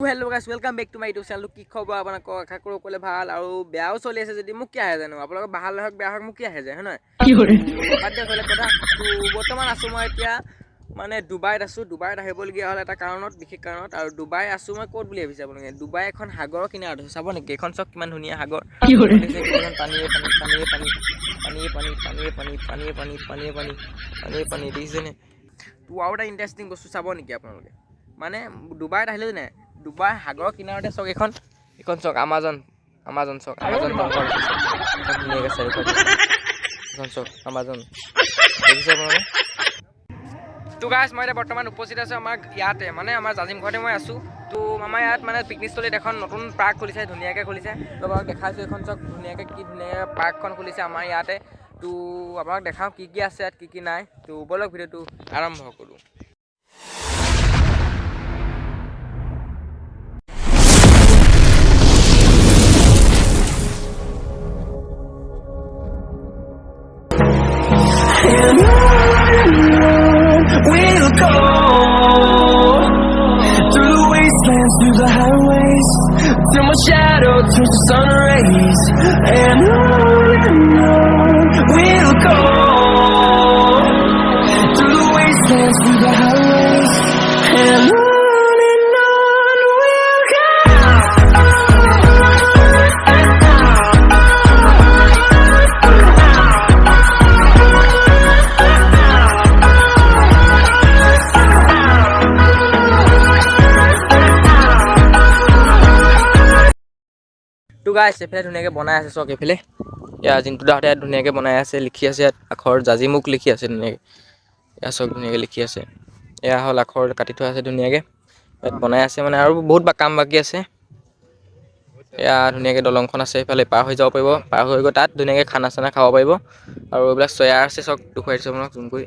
Hello' guys welcome back to my YouTube channel. কি খবৰ আপোনালোকক? আশা কৰোঁ সকলোৱে ভাল আৰু বেয়াও চলি আছে যদি মোক কি আহে জানো, আপোনালোকৰ ভাল হওক বেয়া হওক মোক কি আহে যায় হয় নহয়। বাদ দিয়ক বেলেগ কথা। তো বৰ্তমান আছোঁ মই এতিয়া মানে ডুবাইত আছোঁ। ডুবাইত আহিবলগীয়া হ'ল এটা কাৰণত, বিশেষ কাৰণত। আৰু ডুবাই আছোঁ মই ক'ত বুলি ভাবিছে আপোনালোকে? ডুবাই এখন সাগৰৰ কিনাৰত আছে, চাব নেকি? এইখন চাওক কিমান ধুনীয়া সাগৰ। দেখিছে গোটেইখন পানীয়ে পানী পানীয়ে পানী পানীয়ে পানী পানীয়ে পানী পানীয়ে পানী পানীয়ে পানী পানীয়ে পানী দেখিছেনে? তো আৰু এটা ইণ্টাৰেষ্টিং বস্তু চাব নেকি আপোনালোকে? মানে ডুবাইত আহিলে নাই, ডুবাই সাগৰৰ কিনাৰতে চাওক এইখন চাওক আমাজন চাওক, আমাজন জংঘল আছে চাওক, এখন ধুনীয়াকৈ চাৰিওফালে এইখন চাওক আমাজন, দেখিছে আপোনালোকে? তো গাইছ মই এতিয়া বৰ্তমান উপস্থিত আছোঁ আমাৰ ইয়াতে, মানে আমাৰ জাজিম ঘৰতে মই আছোঁ। তো আমাৰ ইয়াত মানে পিকনিকস্থলীত এখন নতুন পাৰ্ক খুলিছে, ধুনীয়াকৈ খুলিছে। তো আপোনাক দেখাইছোঁ এইখন চাওক ধুনীয়াকৈ, কি ধুনীয়াকৈ পাৰ্কখন খুলিছে আমাৰ ইয়াতে। তো আপোনাক দেখাওঁ কি কি আছে ইয়াত, কি কি নাই। তো ব'লক ভিডিঅ'টো আৰম্ভ কৰোঁ। We'll go through the wastelands, through the highways, till my shadow turns to sun rays. And on we'll go through the wastelands, through the highways, and on we'll go. তো গাইছ এইফালে ধুনীয়াকৈ বনাই আছে চাওক, এইফালে ইয়াৰ জিন্তু দাহঁতে ইয়াত ধুনীয়াকৈ বনাই আছে, লিখি আছে ইয়াত আখৰ জাজিমুখ লিখি আছে ধুনীয়াকৈ। এয়া চাওক ধুনীয়াকৈ লিখি আছে, এয়া হ'ল আখৰ কাটি থোৱা আছে ধুনীয়াকৈ, ইয়াত বনাই আছে মানে। আৰু বহুত কাম বাকী আছে। এয়া ধুনীয়াকৈ দলংখন আছে, এইফালে পাৰ হৈ যাব পাৰিব, পাৰ হৈ গৈ তাত ধুনীয়াকৈ খানা চানা খাব পাৰিব। আৰু এইবিলাক চেয়াৰ আছে চাওক, দেখুৱাই দিছোঁ আপোনাক জুম কৰি,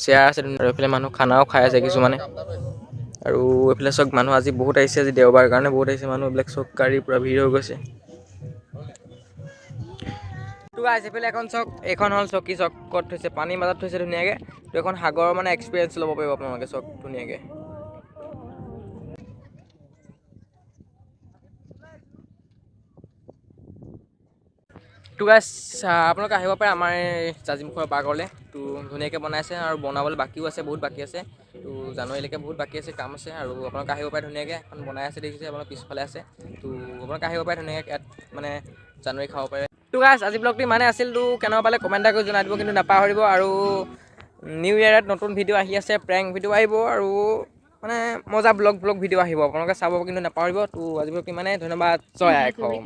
চেয়াৰ আছে। আৰু এইফালে মানুহ খানাও খাই আছে কিছুমানে। আৰু এইফালে চাওক মানুহ আজি বহুত আহিছে, আজি দেওবাৰ কাৰণে বহুত আহিছে মানুহ। এইবিলাক চব গাড়ী পূৰা ভিৰ হৈ গৈছে। তো গাইছ এইফালে এখন চাওক, এইখন হ'ল চকী চাওক, ক'ত থৈছে পানীৰ মাজত থৈছে ধুনীয়াকৈ। তো এখন সাগৰৰ মানে এক্সপিৰিয়েঞ্চ ল'ব পাৰিব আপোনালোকে চাওক ধুনীয়াকৈ। তো গাইছ আপোনালোকে আহিব পাৰে আমাৰ এই জাজিমুখৰ পাৰ্কলৈ। তো ধুনীয়াকৈ বনাইছে আৰু বনাবলৈ বাকীও আছে, বহুত বাকী আছে। তো জানুৱাৰীলৈকে বহুত বাকী আছে, কাম আছে। আৰু আপোনালোকে আহিব পাৰে ধুনীয়াকৈ, এখন বনাই আছে দেখিছে আপোনালোক পিছফালে আছে। তো আপোনালোকে আহিব পাৰে ধুনীয়াকৈ, ইয়াত মানে জানুৱাৰী খাব পাৰে। তো গাইছ আজি ব্লগটো ইমানে আছিল। তো কেনেকুৱা পালে কমেণ্ট এটা কৰি জনাই দিব, কিন্তু নাপাহৰিব। আৰু নিউ ইয়েৰত নতুন ভিডিঅ' আহি আছে, প্ৰেংক ভিডিঅ' আহিব আৰু মানে মজা ব্লগ ভিডিঅ' আহিব, আপোনালোকে চাব কিন্তু নাপাহৰিব। তো আজি ব্লগটো ইমানে, ধন্যবাদ, জয় আই অসম।